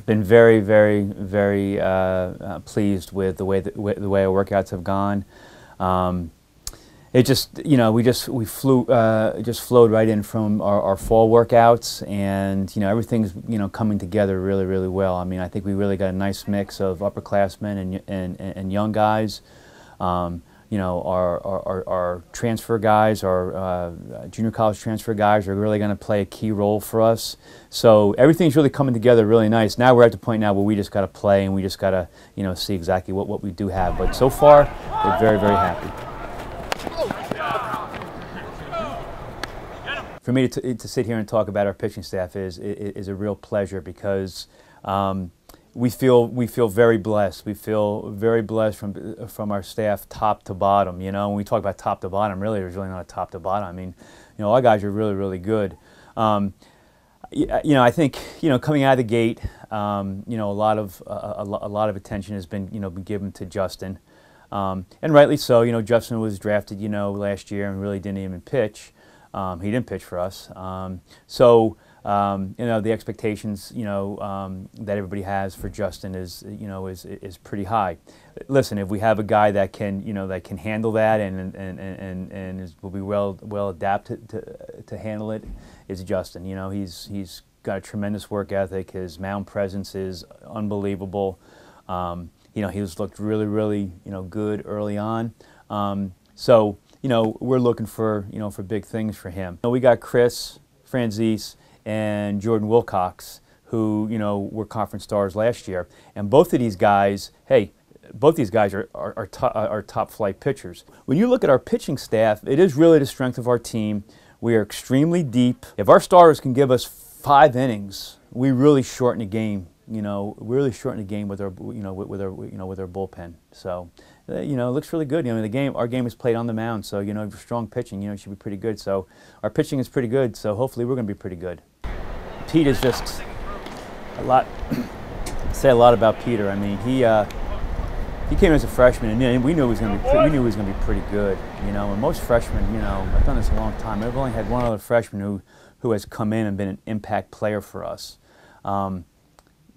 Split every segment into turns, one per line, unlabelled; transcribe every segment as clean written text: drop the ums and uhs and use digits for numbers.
been very, very, very pleased with the way our workouts have gone. It just, you know, we flowed right in from our fall workouts, and, you know, everything's, you know, coming together really, really well. I mean, I think we really got a nice mix of upperclassmen and young guys. You know, our transfer guys, our junior college transfer guys are really going to play a key role for us. So everything's really coming together really nice. Now we're at the point now where we just got to play, and we just got to, you know, see exactly what we do have. But so far, we're very, very happy. For me to sit here and talk about our pitching staff is a real pleasure, because we feel very blessed. We feel very blessed from our staff top to bottom. You know, when we talk about top to bottom, really, there's really not a top to bottom. I mean, you know, our guys are really, really good. You know, I think, you know, coming out of the gate, you know, a lot of attention has been, you know, been given to Justin, and rightly so. You know, Justin was drafted, you know, last year and really didn't even pitch. He didn't pitch for us. So, you know, the expectations, you know, that everybody has for Justin is, you know, is pretty high. Listen, if we have a guy that can, you know, that can handle that and will be well adapted to handle it, is Justin. You know, he's got a tremendous work ethic. His mound presence is unbelievable. You know, he's looked really, really, you know, good early on. So, you know, we're looking for, you know, for big things for him. We got Chris, Franzese, and Jordan Wilcox, who, you know, were conference stars last year. And both of these guys, hey, both these guys are top flight pitchers. When you look at our pitching staff, it is really the strength of our team. We are extremely deep. If our starters can give us 5 innings, we really shorten the game. You know, we really shorten the game with our, you know, with our bullpen. So, you know, it looks really good. You know, our game is played on the mound, so, you know, strong pitching, you know, it should be pretty good. So our pitching is pretty good, so hopefully we're going to be pretty good. Pete is just a lot, say a lot about Peter. I mean, he came as a freshman, and we knew he was going to be pretty good, you know. And most freshmen, you know, I've done this a long time. I've only had one other freshman who has come in and been an impact player for us.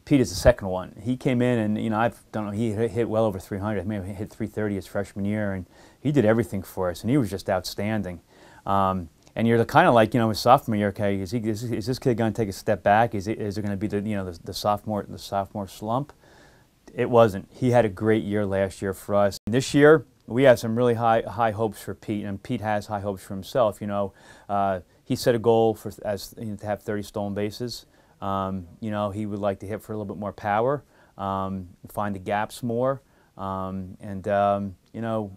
Pete is the second one. He came in, and, you know, I don't know, he hit well over 300. I may have hit 330 his freshman year, and he did everything for us, and he was just outstanding. And you're kind of like, you know, his sophomore year, okay, is this kid going to take a step back? Is it going to be the, you know, the sophomore slump? It wasn't. He had a great year last year for us. This year, we have some really high hopes for Pete, and Pete has high hopes for himself. You know, he set a goal for to have 30 stolen bases. You know, he would like to hit for a little bit more power, find the gaps more, and you know,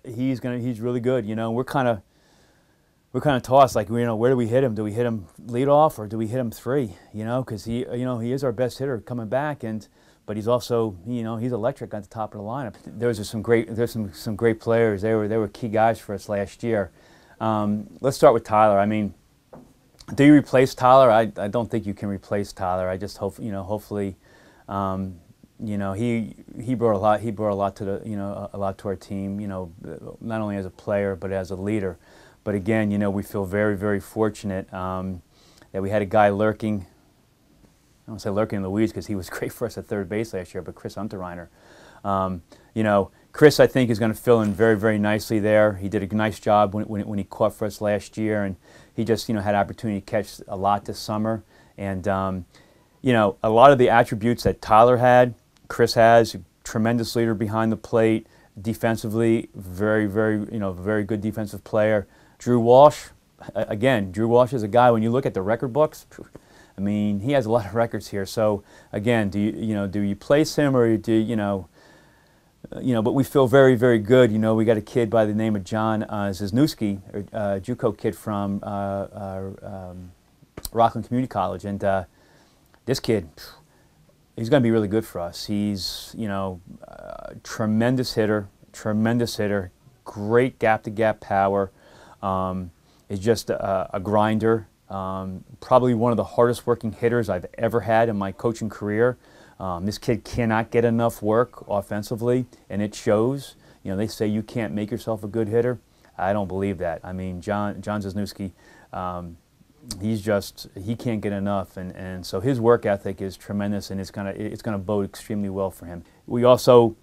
he's really good. You know, we're kind of tossed, like, you know, where do we hit him? Do we hit him lead off, or do we hit him 3? You know, because he is our best hitter coming back, but he's also, you know, he's electric at the top of the lineup. There's some great players. They were key guys for us last year. Let's start with Tyler. I mean, do you replace Tyler? I don't think you can replace Tyler. I just hope, you know, hopefully, you know, he brought a lot. He brought a lot to the, you know, a lot to our team. You know, not only as a player but as a leader. But again, you know, we feel very, very fortunate that we had a guy lurking. I don't say lurking in the weeds, because he was great for us at third base last year. But Chris Untereiner, you know, Chris, I think, is going to fill in very, very nicely there. He did a nice job when he caught for us last year, and he just, you know, had opportunity to catch a lot this summer. And you know, a lot of the attributes that Tyler had, Chris has. Tremendous leader behind the plate, defensively, very, very, you know, very good defensive player. Drew Walsh, again, Drew Walsh is a guy, when you look at the record books, I mean, he has a lot of records here. So again, do you place him, or do you know, but we feel very, very good. You know, we got a kid by the name of John Zizniewski, a JUCO kid from Rockland Community College, and this kid, he's going to be really good for us. He's, you know, tremendous hitter, great gap-to-gap power. Is just a grinder. Probably one of the hardest working hitters I've ever had in my coaching career. This kid cannot get enough work offensively, and it shows. You know, they say you can't make yourself a good hitter. I don't believe that. I mean, John Zizniewski, he can't get enough, and so his work ethic is tremendous, and it's gonna bode extremely well for him. We also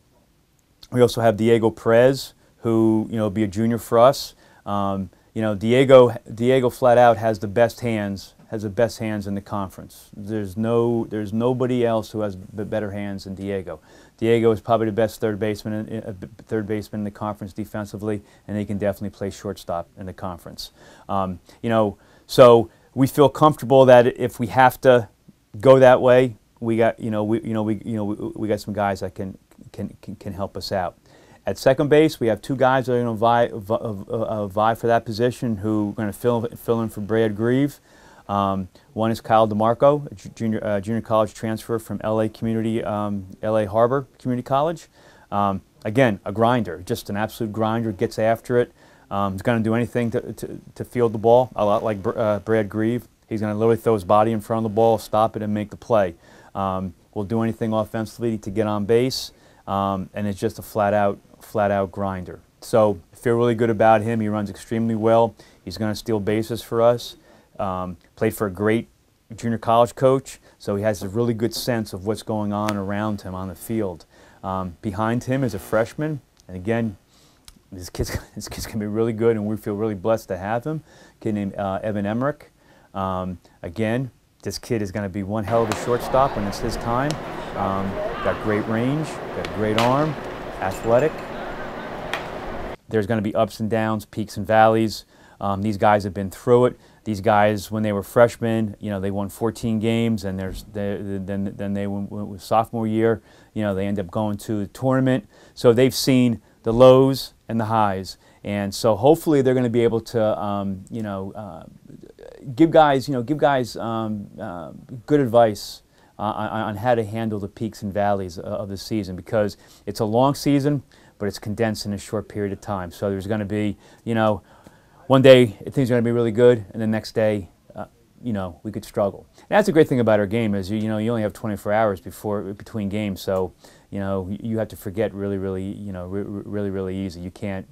have Diego Perez, who will be a junior for us. Diego flat out has the best hands. Has the best hands in the conference. There's nobody else who has better hands than Diego. Diego is probably the best third baseman in the conference defensively, and he can definitely play shortstop in the conference. So we feel comfortable that if we have to go that way, we got we got some guys that can help us out. At second base, we have two guys that are going to vie for that position, who are going to fill in for Brad Greve. One is Kyle DeMarco, a junior college transfer from LA Harbor Community College. Again, a grinder, just an absolute grinder, gets after it. He's going to do anything to field the ball, a lot like Brad Greve. He's going to literally throw his body in front of the ball, stop it, and make the play. Will do anything offensively to get on base, and it's just a flat-out grinder. So I feel really good about him. He runs extremely well. He's going to steal bases for us. Played for a great junior college coach, so he has a really good sense of what's going on around him on the field. Behind him is a freshman, and again, this kid's going to be really good, and we feel really blessed to have him. A kid named Evan Emmerich. Again, this kid is going to be one hell of a shortstop when it's his time. Got great range, got a great arm, athletic. There's going to be ups and downs, peaks and valleys. These guys have been through it. These guys, when they were freshmen, they won 14 games, and then they went with sophomore year. They end up going to the tournament. So they've seen the lows and the highs, and so hopefully they're going to be able to, give guys good advice on how to handle the peaks and valleys of the season, because it's a long season, but it's condensed in a short period of time. So there's going to be, one day things are going to be really good, and the next day, we could struggle. And that's the great thing about our game is you only have 24 hours between games, so you have to forget really easy. You can't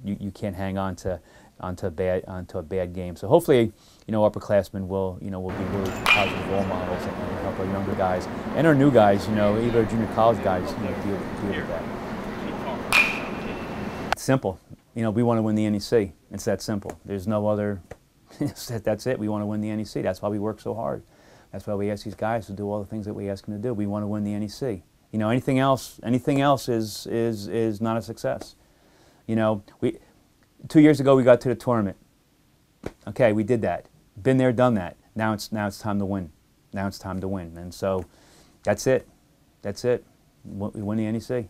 hang on to a bad game. So hopefully, upperclassmen will be really positive role models and help our younger guys and our new guys, even our junior college guys, deal with that. It's simple. We want to win the NEC. It's that simple. There's no other. That's it. We want to win the NEC. That's why we work so hard. That's why we ask these guys to do all the things that we ask them to do. We want to win the NEC. Anything else is not a success. 2 years ago we got to the tournament. Okay, we did that. Been there, done that. Now it's time to win. Now it's time to win. And so that's it. That's it. We win the NEC.